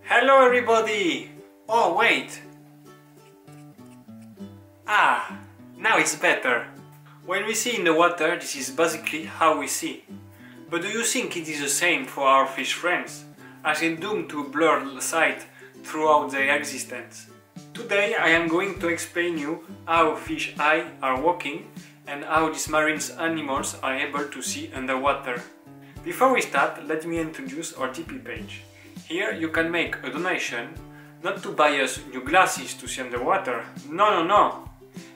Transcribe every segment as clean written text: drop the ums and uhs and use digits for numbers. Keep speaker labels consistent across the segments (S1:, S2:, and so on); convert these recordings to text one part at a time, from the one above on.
S1: Hello everybody! Oh wait! Now it's better. When we see in the water, this is basically how we see. But do you think it is the same for our fish friends? Are they doomed to blurred sight throughout their existence? Today I am going to explain you how fish eyes are working and how these marine animals are able to see underwater. Before we start, let me introduce our Tipeee page. Here you can make a donation, not to buy us new glasses to see underwater, no.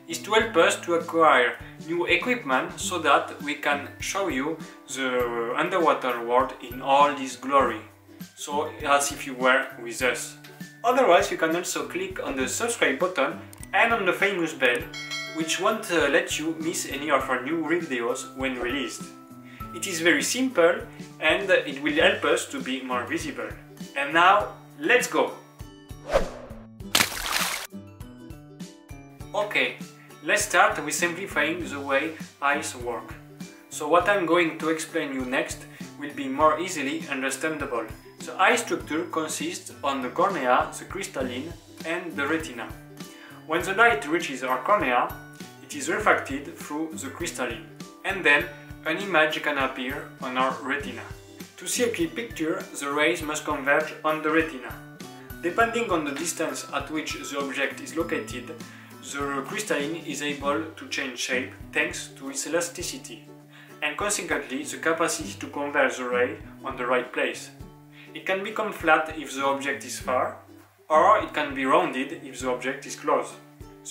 S1: It's to help us to acquire new equipment so that we can show you the underwater world in all its glory, so as if you were with us. Otherwise, you can also click on the subscribe button and on the famous bell, which won't let you miss any of our new videos when released. It is very simple and it will help us to be more visible. And now, let's go! Okay, let's start with simplifying the way eyes work. So what I'm going to explain you next will be more easily understandable. The eye structure consists on the cornea, the crystalline and the retina. When the light reaches our cornea, it is refracted through the crystalline, and then an image can appear on our retina. To see a clear picture, the rays must converge on the retina. Depending on the distance at which the object is located, the crystalline is able to change shape thanks to its elasticity, and consequently the capacity to converge the ray on the right place. It can become flat if the object is far, or it can be rounded if the object is close.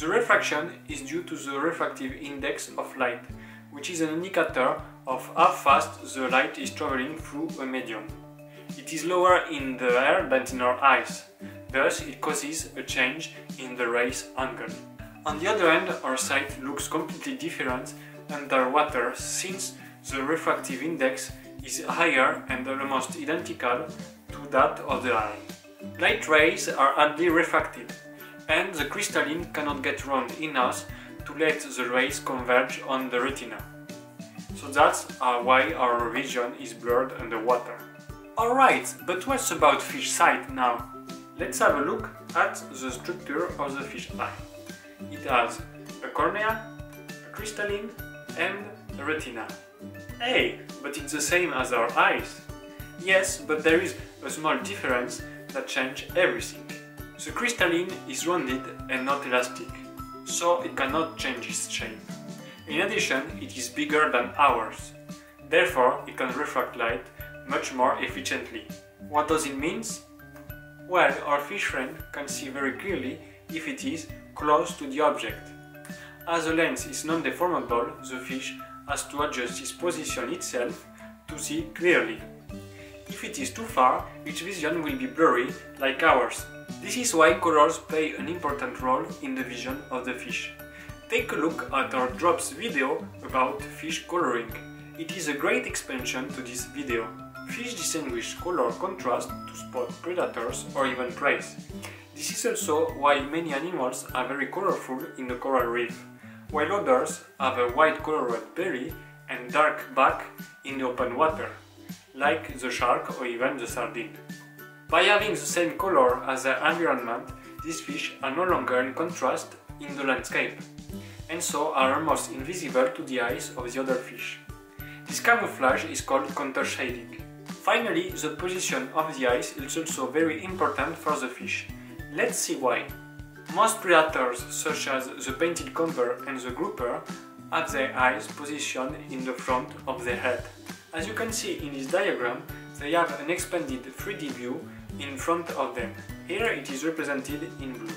S1: The refraction is due to the refractive index of light, which is an indicator of how fast the light is traveling through a medium. It is lower in the air than in our eyes, thus it causes a change in the ray's angle. On the other hand, our sight looks completely different underwater since the refractive index is higher and almost identical to that of the eye. Light rays are hardly refracted, and the crystalline cannot get round enough to let the rays converge on the retina. So that's why our vision is blurred underwater. Alright, but what's about fish sight now? Let's have a look at the structure of the fish eye. It has a cornea, a crystalline and a retina. Hey, but it's the same as our eyes. Yes, but there is a small difference that changes everything. The crystalline is rounded and not elastic, so it cannot change its shape. In addition, it is bigger than ours. Therefore, it can refract light much more efficiently. What does it mean? Well, our fish friend can see very clearly if it is close to the object. As the lens is non-deformable, the fish has to adjust its position itself to see clearly. If it is too far, its vision will be blurry like ours. This is why colors play an important role in the vision of the fish. Take a look at our Drops video about fish coloring. It is a great expansion to this video. Fish distinguish color contrast to spot predators or even prey. This is also why many animals are very colorful in the coral reef, while others have a white colored belly and dark back in the open water, like the shark or even the sardine. By having the same color as their environment, these fish are no longer in contrast in the landscape, and so are almost invisible to the eyes of the other fish. This camouflage is called countershading. Finally, the position of the eyes is also very important for the fish. Let's see why. Most predators, such as the painted comber and the grouper, have their eyes positioned in the front of their head. As you can see in this diagram, they have an expanded 3D view in front of them. Here it is represented in blue.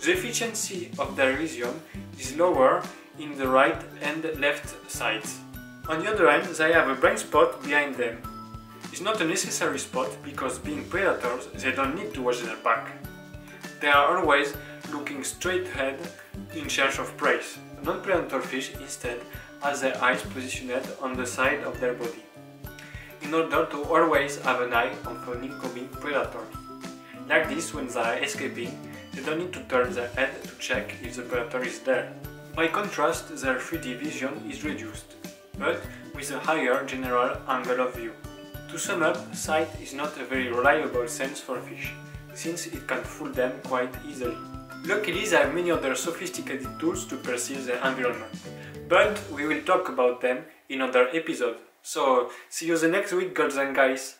S1: The efficiency of their vision is lower in the right and left sides. On the other hand, they have a blind spot behind them. It's not a necessary spot because, being predators, they don't need to watch their back. They are always looking straight ahead in search of prey. Non-predator fish instead has their eyes positioned on the side of their body, in order to always have an eye on an incoming predator. Like this, when they are escaping, they don't need to turn their head to check if the predator is there. By contrast, their 3D vision is reduced, but with a higher general angle of view. To sum up, sight is not a very reliable sense for fish. since it can fool them quite easily. Luckily, there are many other sophisticated tools to perceive the environment, but we will talk about them in other episodes. So, see you the next week, girls and guys!